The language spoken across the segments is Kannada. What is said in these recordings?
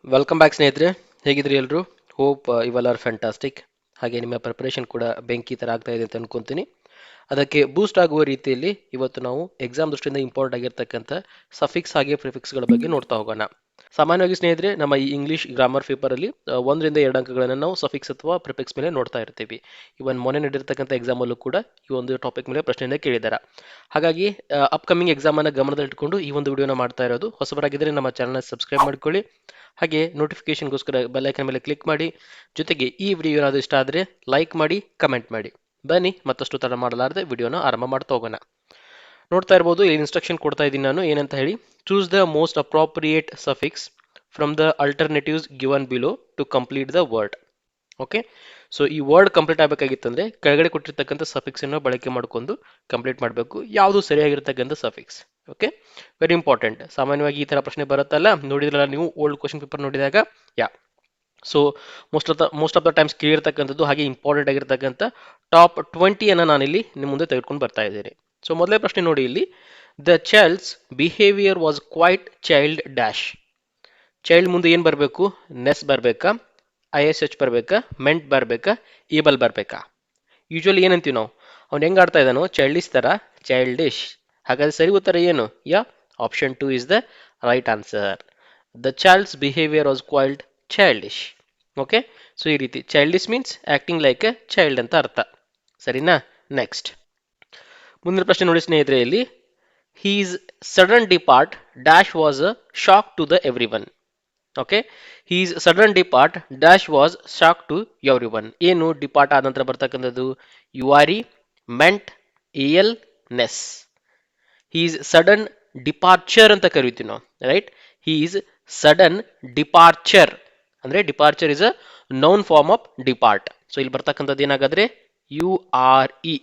ವೆಲ್ಕಮ್ ಬ್ಯಾಕ್ ಸ್ನೇಹಿತರೆ. ಹೇಗಿದ್ರಿ ಎಲ್ರು? ಹೋಪ್ ಇವೆಲ್ಲ ಆರ್ ಫ್ಯಾಂಟಾಸ್ಟಿಕ್. ಹಾಗೆ ನಿಮ್ಮ ಪ್ರಿಪರೇಷನ್ ಕೂಡ ಬೆಂಕಿ ಥರ ಆಗ್ತಾ ಇದೆ ಅಂತ ಅನ್ಕೊಂತೀನಿ. ಅದಕ್ಕೆ ಬೂಸ್ಟ್ ಆಗುವ ರೀತಿಯಲ್ಲಿ ಇವತ್ತು ನಾವು ಎಕ್ಸಾಮ್ ದೃಷ್ಟಿಯಿಂದ ಇಂಪಾರ್ಟೆಂಟ್ ಆಗಿರ್ತಕ್ಕಂಥ ಸಫಿಕ್ಸ್ ಹಾಗೆ ಪ್ರಿಫಿಕ್ಸ್ಗಳ ಬಗ್ಗೆ ನೋಡ್ತಾ ಹೋಗೋಣ. ಸಾಮಾನ್ಯವಾಗಿ ಸ್ನೇಹಿತರೆ, ನಮ್ಮ ಈ ಇಂಗ್ಲಿಷ್ ಗ್ರಾಮರ್ ಪೇಪರಲ್ಲಿ 1 ರಿಂದ 2 ಅಂಕಗಳನ್ನು ನಾವು ಸಫಿಕ್ಸ್ ಅಥವಾ ಪ್ರಿಫಿಕ್ಸ್ ಮೇಲೆ ನೋಡ್ತಾ ಇರ್ತೀವಿ. ಇವನ್ ಮೊನ್ನೆ ನಡೆದಿರ್ತಕ್ಕಂಥ ಎಕ್ಸಾಮಲ್ಲೂ ಕೂಡ ಈ ಒಂದು ಟಾಪಿಕ್ ಮೇಲೆ ಪ್ರಶ್ನೆಯನ್ನು ಕೇಳಿದ್ದಾರೆ. ಹಾಗಾಗಿ ಅಪ್ಕಮಿಂಗ್ ಎಕ್ಸಾಮ್ ಅನ್ನ ಗಮನದಲ್ಲಿಟ್ಟುಕೊಂಡು ಈ ಒಂದು ವಿಡಿಯೋನ ಮಾಡ್ತಾ ಇರೋದು. ಹೊಸಬರಾಗಿದ್ದರೆ ನಮ್ಮ ಚಾನಲ್ನ ಸಬ್ಸ್ಕ್ರೈಬ್ ಮಾಡ್ಕೊಳ್ಳಿ, ಹಾಗೆ ನೋಟಿಫಿಕೇಶನ್ಗೋಸ್ಕರ ಬೆಲ್ ಐಕನ್ ಮೇಲೆ ಕ್ಲಿಕ್ ಮಾಡಿ. ಜೊತೆಗೆ ಈ ವಿಡಿಯೋ ಏನಾದರೂ ಇಷ್ಟ ಆದರೆ ಲೈಕ್ ಮಾಡಿ, ಕಮೆಂಟ್ ಮಾಡಿ. ಬನ್ನಿ ಮತ್ತಷ್ಟು ತಡ ಮಾಡಲಾರದೆ ವಿಡಿಯೋನ ಆರಂಭ ಮಾಡ್ತಾ ಹೋಗೋಣ. ನೋಡ್ತಾ ಇರ್ಬೋದು, ಇಲ್ಲಿ ಇನ್ಸ್ಟ್ರಕ್ಷನ್ ಕೊಡ್ತಾ ಇದ್ದೀನಿ ನಾನು ಏನಂತ ಹೇಳಿ. Choose the most appropriate suffix from the alternatives given below to complete the word. Okay, so ಈ ವರ್ಡ್ ಕಂಪ್ಲೀಟ್ ಆಗಬೇಕಾಗಿತ್ತಂದ್ರೆ ಕೆಳಗಡೆ ಕೊಟ್ಟಿರ್ತಕ್ಕಂಥ ಸಫಿಕ್ಸ್ ಅನ್ನು ಬಳಕೆ ಮಾಡ್ಕೊಂಡು ಕಂಪ್ಲೀಟ್ ಮಾಡಬೇಕು. ಯಾವುದು ಸರಿಯಾಗಿರ್ತಕ್ಕಂಥ ಸಫಿಕ್ಸ್. Okay, very important. ಸಾಮಾನ್ಯವಾಗಿ ಈ ತರ ಪ್ರಶ್ನೆ ಬರುತ್ತಲ್ಲ, ನೋಡಿದ್ರಲ್ಲ ನೀವು ಓಲ್ಡ್ ಕ್ವಶನ್ ಪೇಪರ್ ನೋಡಿದಾಗ. Yeah so most of the times ಕೇಳಿರ್ತಕ್ಕಂಥದ್ದು ಹಾಗೆ ಇಂಪಾರ್ಟೆಂಟ್ ಆಗಿರ್ತಕ್ಕಂಥ ಟಾಪ್ 20 ನಾನಿಲ್ಲಿ ನಿಮ್ಮ ಮುಂದೆ ತೆಗೆದುಕೊಂಡು ಬರ್ತಾ ಇದ್ದೀನಿ. ಸೊ ಮೊದಲೇ ಪ್ರಶ್ನೆ ನೋಡಿ ಇಲ್ಲಿ. The child's behaviour was quite child dash. Child ಮುಂದೆ ಏನು ಬರಬೇಕು? ನೆಸ್ ಬರಬೇಕಾ, ISH ಬರಬೇಕಾ, ಮೆಂಟ್ ಬರಬೇಕಾ, ಏಬಲ್ ಬರಬೇಕಾ? ಯೂಶುವಲಿ ಏನಂತೀವಿ ನಾವು, ಅವ್ನು ಹೆಂಗೆ ಆಡ್ತಾ ಇದ್ದಾನೋ ಚೈಲ್ಡಿಶ್ ಥರ, ಚೈಲ್ಡಿಶ್. ಹಾಗಾದ್ರೆ ಸರಿ ಉತ್ತರ ಏನು? Yeah, option 2 is the right answer. The child's behaviour was quite childish. Okay, so ಈ ರೀತಿ childish means acting like a child ಅಂತ ಅರ್ಥ. ಸರಿನಾ? ನೆಕ್ಸ್ಟ್ ಮುಂದಿನ ಪ್ರಶ್ನೆ ನೋಡಿ ಸ್ನೇಹಿತರೆ ಇಲ್ಲಿ. He's sudden depart dash was a shock to the everyone. Okay, he's sudden depart dash was shock to everyone. ಏನು ಡಿಪಾರ್ಟ್ ಆದ ನಂತರ ಬರ್ತಕ್ಕಂಥದ್ದು? U R E, ment, L, ness. He's sudden departure ಅಂತ ಕರಿತೀವಿ ನಾವು, ರೈಟ್? ಹೀಸ್ ಸಡನ್ ಡಿಪಾರ್ಚರ್ ಅಂದ್ರೆ departure is a noun form of depart. So ಇಲ್ಲಿ ಬರ್ತಕ್ಕಂಥದ್ದು ಏನಾಗಾದ್ರೆ URE.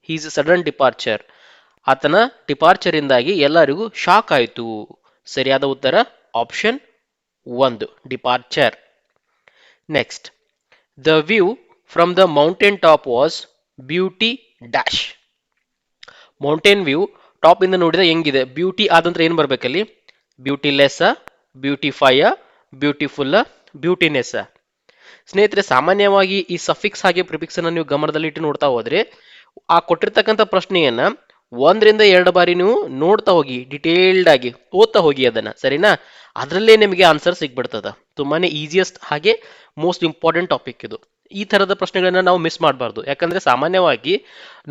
ಹೀಸ್ ಸಡನ್ ಡಿಪಾರ್ಚರ್, ಆತನ ಡಿಪಾರ್ಚರ್ ಇಂದಾಗಿ ಎಲ್ಲರಿಗೂ ಶಾಕ್ ಆಯಿತು. ಸರಿಯಾದ ಉತ್ತರ option 1, departure. Next, the view from the mountain top was beauty dash. Mountain view top ಇಂದ ನೋಡಿದ ಹೆಂಗಿದೆ? ಬ್ಯೂಟಿ ಆದಂದ್ರೆ ಏನು ಬರ್ಬೇಕಲ್ಲಿ? ಬ್ಯೂಟಿಲೆಸ್, ಬ್ಯೂಟಿಫೈ, ಬ್ಯೂಟಿಫುಲ್, ಬ್ಯೂಟಿನೆಸ್. ಸ್ನೇಹಿತರೆ, ಸಾಮಾನ್ಯವಾಗಿ ಈ ಸಫಿಕ್ಸ್ ಹಾಗೆ ಪ್ರಿಫಿಕ್ಸ್ ಅನ್ನ ನೀವು ಗಮನದಲ್ಲಿ ಇಟ್ಟು ನೋಡ್ತಾ ಹೋದ್ರೆ ಆ ಕೊಟ್ಟಿರ್ತಕ್ಕಂಥ ಪ್ರಶ್ನೆಯನ್ನ 1 ರಿಂದ 2 ಬಾರಿ ನೀವು ನೋಡ್ತಾ ಹೋಗಿ, ಡಿಟೇಲ್ಡ್ ಆಗಿ ಓದ್ತಾ ಹೋಗಿ ಅದನ್ನ, ಸರಿನಾ? ಅದರಲ್ಲೇ ನಿಮಗೆ ಆನ್ಸರ್ ಸಿಗ್ಬಿಡ್ತದ. ತುಂಬಾನೇ ಈಸಿಯೆಸ್ಟ್ ಹಾಗೆ ಮೋಸ್ಟ್ ಇಂಪಾರ್ಟೆಂಟ್ ಟಾಪಿಕ್ ಇದು. ಈ ತರದ ಪ್ರಶ್ನೆಗಳನ್ನ ನಾವು ಮಿಸ್ ಮಾಡಬಾರ್ದು. ಯಾಕಂದ್ರೆ ಸಾಮಾನ್ಯವಾಗಿ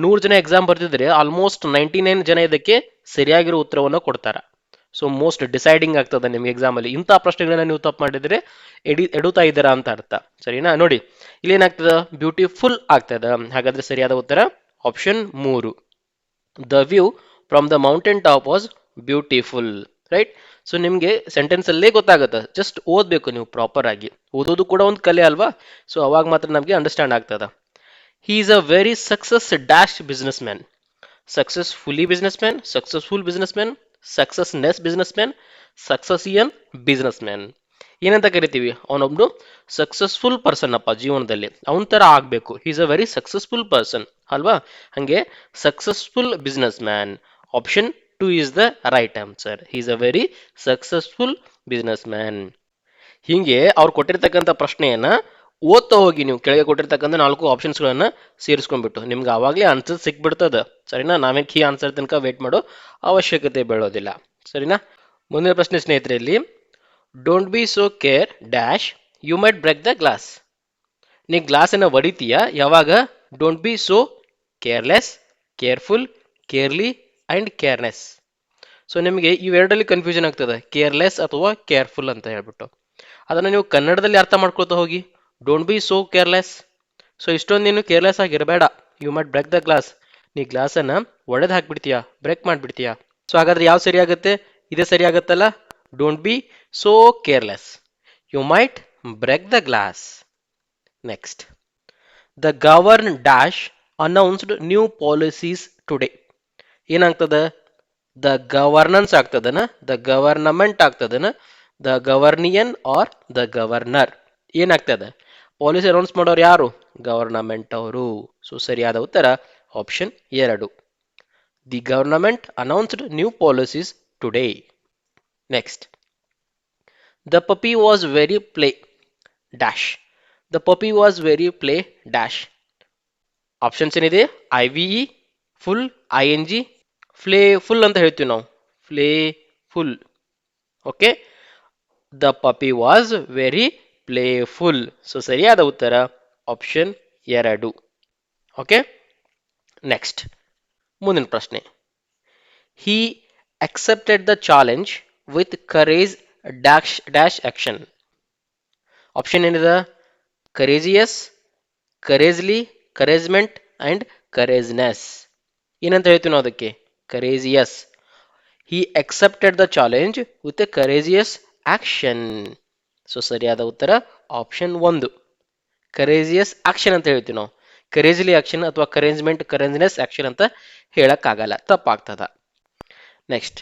100 ಜನ ಎಕ್ಸಾಮ್ ಬರ್ತಿದ್ರೆ ಆಲ್ಮೋಸ್ಟ್ 99 ಜನ ಇದಕ್ಕೆ ಸರಿಯಾಗಿರೋ ಉತ್ತರವನ್ನು ಕೊಡ್ತಾರ. ಸೊ ಮೋಸ್ಟ್ ಡಿಸೈಡಿಂಗ್ ಆಗ್ತದೆ ನಿಮ್ಗೆ ಎಕ್ಸಾಮ್ ಅಲ್ಲಿ. ಇಂತಹ ಪ್ರಶ್ನೆಗಳನ್ನ ನೀವು ತಪ್ಪು ಮಾಡಿದ್ರೆ ಎಡುತ್ತಾ ಇದ್ದೀರಾ ಅಂತ ಅರ್ಥ. ಸರಿನಾ? ನೋಡಿ ಇಲ್ಲಿ ಏನಾಗ್ತದ? ಬ್ಯೂಟಿಫುಲ್ ಆಗ್ತದ. ಹಾಗಾದ್ರೆ ಸರಿಯಾದ ಉತ್ತರ option 3, the view from the mountain top was beautiful. Right? So ನಿಮ್ಗೆ ಸೆಂಟೆನ್ಸ್ ಅಲ್ಲೇ ಗೊತ್ತಾಗುತ್ತೆ, ಜಸ್ಟ್ ಓದ್ಬೇಕು ನೀವು ಪ್ರಾಪರ್ ಆಗಿ. ಓದೋದು ಕೂಡ ಒಂದು ಕಲೆ ಅಲ್ವಾ? ಸೊ ಅವಾಗ ಮಾತ್ರ ನಮಗೆ ಅಂಡರ್ಸ್ಟ್ಯಾಂಡ್ ಆಗ್ತದ. He is a very success dash businessman. Successfully businessman, successful businessman, successness businessman, successian businessman. ಏನಂತ ಕರಿತೀವಿ? ಅವನೊಬ್ನು ಸಕ್ಸಸ್ಫುಲ್ ಪರ್ಸನ್ ಅಪ್ಪ ಜೀವನದಲ್ಲಿ, ಅವನ ತರ ಆಗ್ಬೇಕು. Is a very successful person ಅಲ್ವಾ? ಹಂಗೆ successful business man, option 2 is the right answer. Is a very successful business man. ಹೀಗೆ ಅವ್ರು ಕೊಟ್ಟಿರ್ತಕ್ಕಂಥ ಪ್ರಶ್ನೆಯನ್ನ ಓದ್ತಾ ಹೋಗಿ ನೀವು. ಕೆಳಗೆ ಕೊಟ್ಟಿರ್ತಕ್ಕಂಥ 4 ಆಪ್ಷನ್ಸ್ಗಳನ್ನ ಸೇರಿಸ್ಕೊಂಡ್ಬಿಟ್ಟು ನಿಮ್ಗೆ ಆವಾಗಲೇ ಆನ್ಸರ್ ಸಿಕ್ಬಿಡ್ತದ. ಸರಿನಾ? ನಾವೇನು ಕೀ ಆನ್ಸರ್ ತನಕ ವೇಟ್ ಮಾಡೋ ಅವಶ್ಯಕತೆ ಬೀಳೋದಿಲ್ಲ. ಸರಿನಾ? ಮುಂದಿನ ಪ್ರಶ್ನೆ ಸ್ನೇಹಿತರೆ ಇಲ್ಲಿ. Don't be so care dash you might break the glass. ನೀ ಗ್ಲಾಸನ್ನು ಹೊಡಿತೀಯ ಯಾವಾಗ? Don't be so careless, careful, carely and careness. So ನಿಮಗೆ ಇವೆರಡರಲ್ಲಿ ಕನ್ಫ್ಯೂಷನ್ ಆಗ್ತದೆ, ಕೇರ್ಲೆಸ್ ಅಥವಾ ಕೇರ್ಫುಲ್ ಅಂತ ಹೇಳ್ಬಿಟ್ಟು. ಅದನ್ನು ನೀವು ಕನ್ನಡದಲ್ಲಿ ಅರ್ಥ ಮಾಡ್ಕೊಳ್ತಾ ಹೋಗಿ. Don't be so careless. So ಇಷ್ಟೊಂದು ನೀನು ಕೇರ್ಲೆಸ್ ಆಗಿರಬೇಡ. You might break the glass. ನೀ ಗ್ಲಾಸನ್ನು ಒಡೆದು ಹಾಕ್ಬಿಡ್ತೀಯಾ, ಬ್ರೇಕ್ ಮಾಡಿಬಿಡ್ತೀಯಾ. ಸೊ ಹಾಗಾದ್ರೆ ಯಾವ ಸರಿ ಆಗುತ್ತೆ? ಇದೇ ಸರಿ ಆಗುತ್ತಲ್ಲ. Don't be so careless, you might break the glass. Next, the govern dash announced new policies today. ಏನಾಗ್ತದ? ದ ಗವರ್ನೆನ್ಸ್ ಆಗ್ತದನ, ದ ಗವರ್ನಮೆಂಟ್ ಆಗ್ತದನ, the governian or the governor. ಏನಾಗ್ತದೆ? ಪಾಲಿಸಿ ಅನೌನ್ಸ್ ಮಾಡೋರು ಯಾರು? ಗವರ್ನಮೆಂಟ್ ಅವರು. ಸೊ ಸರಿಯಾದ ಉತ್ತರ option 2, the government announced new policies today. Next, the puppy was very play dash. The puppy was very play dash. Options ಏನಿದೆ, I V E, full, I N G, playful ಅಂತ ಹೇಳ್ತೀವಿ ನಾವು, playful. Okay, the puppy was very playful. So ಸರಿಯಾದ ಉತ್ತರ ಆಪ್ಷನ್ 2. ಓಕೆ, ನೆಕ್ಸ್ಟ್ ಮುಂದಿನ ಪ್ರಶ್ನೆ. He accepted the challenge with courage dash action. Option ಏನಿದೆ, courageous, couragely, couragement and courageness. ಏನಂತ ಹೇಳ್ತೀವಿ ನಾವು ಅದಕ್ಕೆ? Courageous. He accepted the challenge with a courageous action. So ಸರಿಯಾದ ಉತ್ತರ ಆಪ್ಷನ್ 1, ಕರೇಜಿಯಸ್ ಆಕ್ಷನ್ ಅಂತ ಹೇಳ್ತೀವಿ ನಾವು. ಕರೇಜ್ಲಿ ಆಕ್ಷನ್ ಅಥವಾ ಕರೇಜ್ಮೆಂಟ್ ಕರೇಜ್ನೆಸ್ ಆಕ್ಷನ್ ಅಂತ ಹೇಳಕ್ಕಾಗಲ್ಲ, ತಪ್ಪಾಗ್ತದ. Next,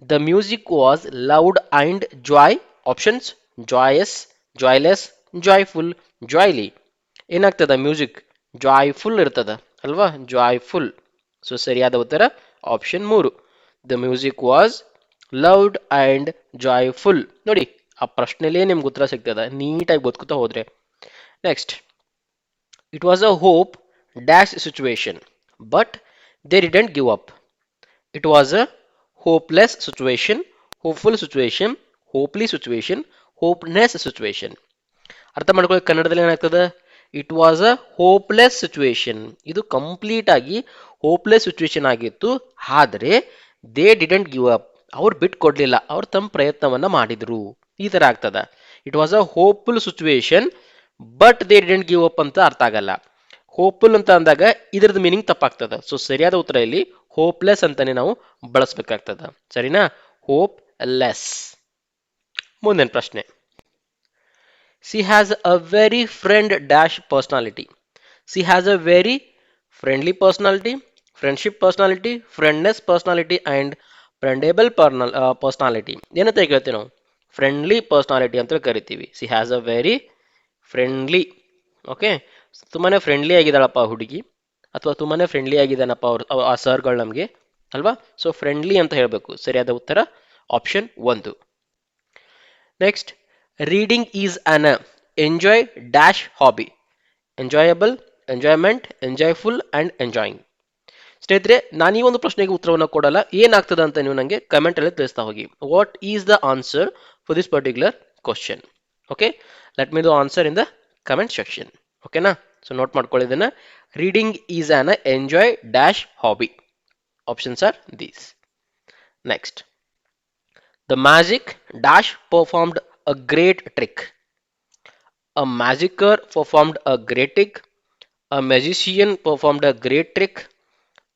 the music was loud and joy. Options, joyous, joyless, joyful, joyly. ಏನಾಗ್ತದ? ಮ್ಯೂಸಿಕ್ ಜಾಯ್ಫುಲ್ ಇರ್ತದ ಅಲ್ವಾ, ಜಾಯ್ಫುಲ್. ಸೊ ಸರಿಯಾದ ಉತ್ತರ option 3, the music was loud and joyful. ನೋಡಿ, ಆ ಪ್ರಶ್ನೆಲೇ ನಿಮ್ಗೆ ಉತ್ತರ ಸಿಗ್ತದ ನೀಟಾಗಿ ಬದುಕುತ್ತಾ ಹೋದ್ರೆ. Next, it was a hope dash situation but they didn't give up. It was a hopeless situation, hopeful situation, hopely situation, hopeness situation. ಅರ್ಥ ಮಾಡ್ಕೊಳ್ಳಿ, ಕನ್ನಡದಲ್ಲಿ ಏನಾಗ್ತದೆ? It was a hopeless situation. ಇದು ಕಂಪ್ಲೀಟ್ ಆಗಿ ಹೋಪ್ಲೆಸ್ ಸಿಚುವೇಶನ್ ಆಗಿತ್ತು, ಆದರೆ ದೇ ಡಿಡಂಟ್ ಗಿವ್ ಅಪ್, ಅವ್ರು ಬಿಟ್ಟು ಕೊಡ್ಲಿಲ್ಲ, ಅವ್ರು ತಮ್ಮ ಪ್ರಯತ್ನವನ್ನ ಮಾಡಿದ್ರು. ಈ ತರ ಆಗ್ತದ. It was a hopeful situation but they didn't give up ಅಂತ ಅರ್ಥ ಆಗಲ್ಲ. ಹೋಪ್ಫುಲ್ ಅಂತ ಅಂದಾಗ ಇದ್ರದ್ದು ಮೀನಿಂಗ್ ತಪ್ಪಾಗ್ತದ. ಸೊ ಸರಿಯಾದ ಉತ್ತರ ಇಲ್ಲಿ ಹೋಪ್ಲೆಸ್ ಅಂತಾನೆ ನಾವು ಬಳಸಬೇಕಾಗ್ತದ. ಸರಿನಾ? Hopeless. ಮುಂದಿನ ಪ್ರಶ್ನೆ. She has a very friend dash personality. She has a very friendly personality, friendship personality, friendness personality and friendable personality. ಏನಂತ ಹೇಳ್ತೀವಿ ನಾವು? ಫ್ರೆಂಡ್ಲಿ ಪರ್ಸನಾಲಿಟಿ ಅಂತ ಕರಿತೀವಿ. She has a very friendly. Okay, ತುಂಬಾನೇ ಫ್ರೆಂಡ್ಲಿ ಆಗಿದ್ದಾಳಪ್ಪ ಹುಡುಗಿ, ಅಥವಾ ತುಂಬಾನೇ ಫ್ರೆಂಡ್ಲಿ ಆಗಿದ್ದಾನಪ್ಪ ಅವ್ರು ಆ ಸರ್ಗಳು ನಮಗೆ ಅಲ್ವಾ. ಸೊ ಫ್ರೆಂಡ್ಲಿ ಅಂತ ಹೇಳಬೇಕು. ಸರಿಯಾದ ಉತ್ತರ option 1. Next, reading is an enjoy dash hobby. Enjoyable, enjoyment, enjoyful and enjoying. ಸ್ನೇಹಿತರೆ, ನಾನು ಈ ಒಂದು ಪ್ರಶ್ನೆಗೆ ಉತ್ತರವನ್ನು ಕೊಡಲ್ಲ, ಏನಾಗ್ತದೆ ಅಂತ ನೀವು ನನಗೆ ಕಮೆಂಟ್ ಅಲ್ಲಿ ತಿಳಿಸ್ತಾ ಹೋಗಿ. What is the answer for this particular question? Okay, let me the answer in the comment section. ಓಕೆನಾ? ಸೊ ನೋಟ್ ಮಾಡ್ಕೊಳ್ಳಿದ್ದನ್ನ. Reading is an enjoy dash hobby. Options are these. Next, the magic dash performed a great trick. A magicer performed a great trick. A magician performed a great trick.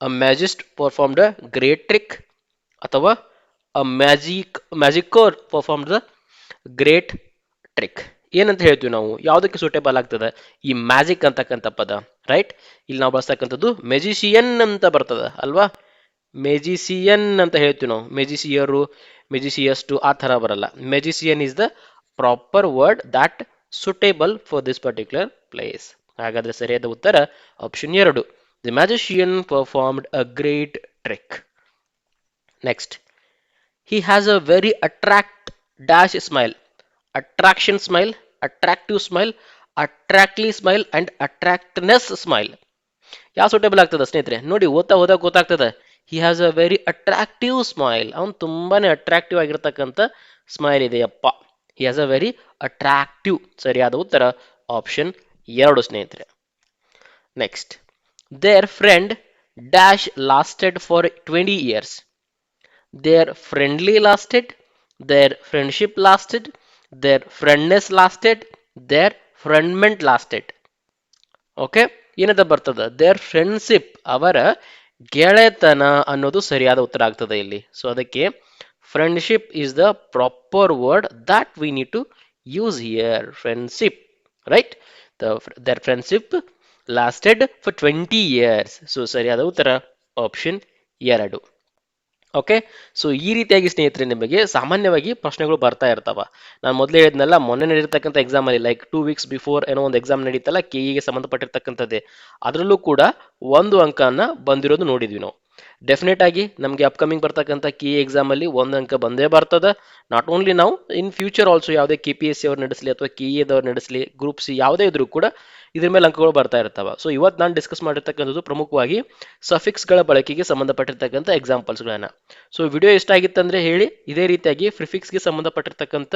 A magist performed a great trick. ಅಥವಾ a magicer performed the great trick. ಏನಂತ ಹೇಳ್ತೀವಿ ನಾವು? ಯಾವುದಕ್ಕೆ ಸೂಟೇಬಲ್ ಆಗ್ತದೆ ಈ ಮ್ಯಾಜಿಕ್ ಅಂತಕ್ಕಂಥ ಪದ? ರೈಟ್, ಇಲ್ಲಿ ನಾವು ಬಳಸ್ತಕ್ಕಂಥದ್ದು ಮೆಜಿಷಿಯನ್ ಅಂತ ಬರ್ತದ ಅಲ್ವಾ. ಮೆಜಿಸಿಯನ್ ಅಂತ ಹೇಳ್ತೀವಿ ನಾವು. ಮೆಜಿಸಿಯರು, ಮೆಜಿಸಿಯಸ್ಟು ಆ ಥರ ಬರಲ್ಲ. Magician is the proper word that suitable for this particular place. ಹಾಗಾದ್ರೆ ಸರಿಯಾದ ಉತ್ತರ option 2, the magician performed a great trick. Next, he has a very dash smile. Attraction smile, attractive smile, attractly smile and attractness smile. ಯಾವ ಸೂಟೇಬಲ್ ಆಗ್ತದೆ ಸ್ನೇಹಿತರೆ? ನೋಡಿ, ಓದ್ತಾ ಹೋದಾಗ ಗೊತ್ತಾಗ್ತದೆ. He has a very attractive smile. ಅವನು ತುಂಬಾನೇ ಅಟ್ರಾಕ್ಟಿವ್ ಆಗಿರ್ತಕ್ಕಂಥ ಸ್ಮೈಲ್ ಇದೆಯಪ್ಪ. He has a very attractive. ಸರಿಯಾದ ಉತ್ತರ ಆಪ್ಷನ್ 2 ಸ್ನೇಹಿತರೆ. Next, their friend dash lasted for 20 years. Their friendly lasted, their friendship lasted, their friendness lasted, their friendment lasted. Okay, ಏನದ ಬರ್ತದ? ದೇರ್ ಫ್ರೆಂಡ್ಶಿಪ್, ಅವರ ಗೆಳೆತನ ಅನ್ನೋದು ಸರಿಯಾದ ಉತ್ತರ ಆಗ್ತದೆ ಇಲ್ಲಿ. ಸೊ ಅದಕ್ಕೆ friendship is the proper word that we need to use here. Friendship, right? Their friendship lasted for 20 years. So ಸರಿಯಾದ ಉತ್ತರ ಆಪ್ಷನ್ 2. ಓಕೆ, ಸೊ ಈ ರೀತಿಯಾಗಿ ಸ್ನೇಹಿತರೆ ನಿಮಗೆ ಸಾಮಾನ್ಯವಾಗಿ ಪ್ರಶ್ನೆಗಳು ಬರ್ತಾ ಇರ್ತಾವ. ನಾನು ಮೊದಲೇ ಹೇಳಿದ್ನಲ್ಲ, ಮೊನ್ನೆ ನಡೆದಿರ್ತಕ್ಕಂಥ ಎಕ್ಸಾಮ್ ಅಲ್ಲಿ ಲೈಕ್ 2 weeks ಬಿಫೋರ್ ಏನೋ ಒಂದು ಎಕ್ಸಾಮ್ ನಡೀತಲ್ಲ, ಕೆಇಗೆ ಸಂಬಂಧಪಟ್ಟಿರ್ತಕ್ಕಂಥದ್ದೇ, ಅದರಲ್ಲೂ ಕೂಡ 1 ಅಂಕನ ಬಂದಿರೋದು ನೋಡಿದ್ವಿ ನಾವು. ಡೆಫಿನೆಟ್ ಆಗಿ ನಮಗೆ ಅಪ್ಕಮಿಂಗ್ ಬರ್ತಕ್ಕಂಥ ಕೀ ಎಕ್ಸಾಮಲ್ಲಿ ಒಂದು ಅಂಕ ಬಂದೇ ಬರ್ತದೆ. ನಾಟ್ ಓನ್ಲಿ ನಾವು ಇನ್ ಫ್ಯೂಚರ್ ಆಲ್ಸೋ ಯಾವುದೇ KPSC ಅವ್ರು ನಡೆಸಲಿ ಅಥವಾ KE ದವ್ರು ನಡೆಸಲಿ, ಗ್ರೂಪ್ ಸಿ ಯಾವುದೇ ಇದ್ರೂ ಕೂಡ ಇದ್ರ ಮೇಲೆ ಅಂಕಗಳು ಬರ್ತಾ ಇರ್ತಾವ. ಸೊ ಇವತ್ತು ನಾನು ಡಿಸ್ಕಸ್ ಮಾಡಿರ್ತಕ್ಕಂಥದ್ದು ಪ್ರಮುಖವಾಗಿ ಸಫಿಕ್ಸ್ಗಳ ಬಳಕೆಗೆ ಸಂಬಂಧಪಟ್ಟಿರ್ತಕ್ಕಂಥ ಎಕ್ಸಾಂಪಲ್ಸ್ಗಳನ್ನ. ಸೊ ವಿಡಿಯೋ ಇಷ್ಟ ಆಗಿತ್ತಂದ್ರೆ ಹೇಳಿ, ಇದೇ ರೀತಿಯಾಗಿ ಪ್ರಿಫಿಕ್ಸ್ಗೆ ಸಂಬಂಧಪಟ್ಟಿರ್ತಕ್ಕಂಥ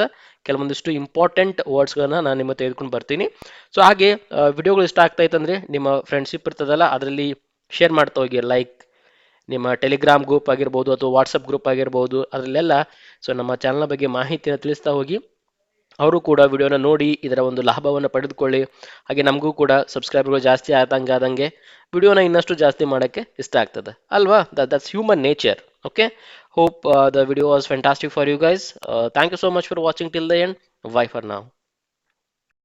ಕೆಲವೊಂದಿಷ್ಟು ಇಂಪಾರ್ಟೆಂಟ್ ವರ್ಡ್ಸ್ಗಳನ್ನ ನಾನು ನಿಮ್ಮ ತೆಗೆದುಕೊಂಡು ಬರ್ತೀನಿ. ಸೊ ಹಾಗೆ ವಿಡಿಯೋಗಳು ಇಷ್ಟ ಆಗ್ತಾ ಇತ್ತಂದ್ರೆ ನಿಮ್ಮ ಫ್ರೆಂಡ್ಶಿಪ್ ಇರ್ತದಲ್ಲ ಅದರಲ್ಲಿ ಶೇರ್ ಮಾಡ್ತಾ ಹೋಗಿ. ಲೈಕ್ ನಿಮ್ಮ ಟೆಲಿಗ್ರಾಮ್ ಗ್ರೂಪ್ ಆಗಿರ್ಬೋದು ಅಥವಾ ವಾಟ್ಸಪ್ ಗ್ರೂಪ್ ಆಗಿರ್ಬೋದು, ಅದರಲ್ಲೆಲ್ಲ ಸೊ ನಮ್ಮ ಚಾನಲ್ನ ಬಗ್ಗೆ ಮಾಹಿತಿಯನ್ನು ತಿಳಿಸ್ತಾ ಹೋಗಿ. ಅವರು ಕೂಡ ವಿಡಿಯೋನ ನೋಡಿ ಇದರ ಒಂದು ಲಾಭವನ್ನು ಪಡೆದುಕೊಳ್ಳಿ. ಹಾಗೆ ನಮಗೂ ಕೂಡ ಸಬ್ಸ್ಕ್ರೈಬರ್ಗಳು ಜಾಸ್ತಿ ಆದಂಗೆ ವಿಡಿಯೋನ ಇನ್ನಷ್ಟು ಜಾಸ್ತಿ ಮಾಡೋಕ್ಕೆ ಇಷ್ಟ ಆಗ್ತದೆ ಅಲ್ವಾ. That's human nature. Okay, hope the video was fantastic for you guys. Thank you so much for watching till the end. Bye for ನಾವ್.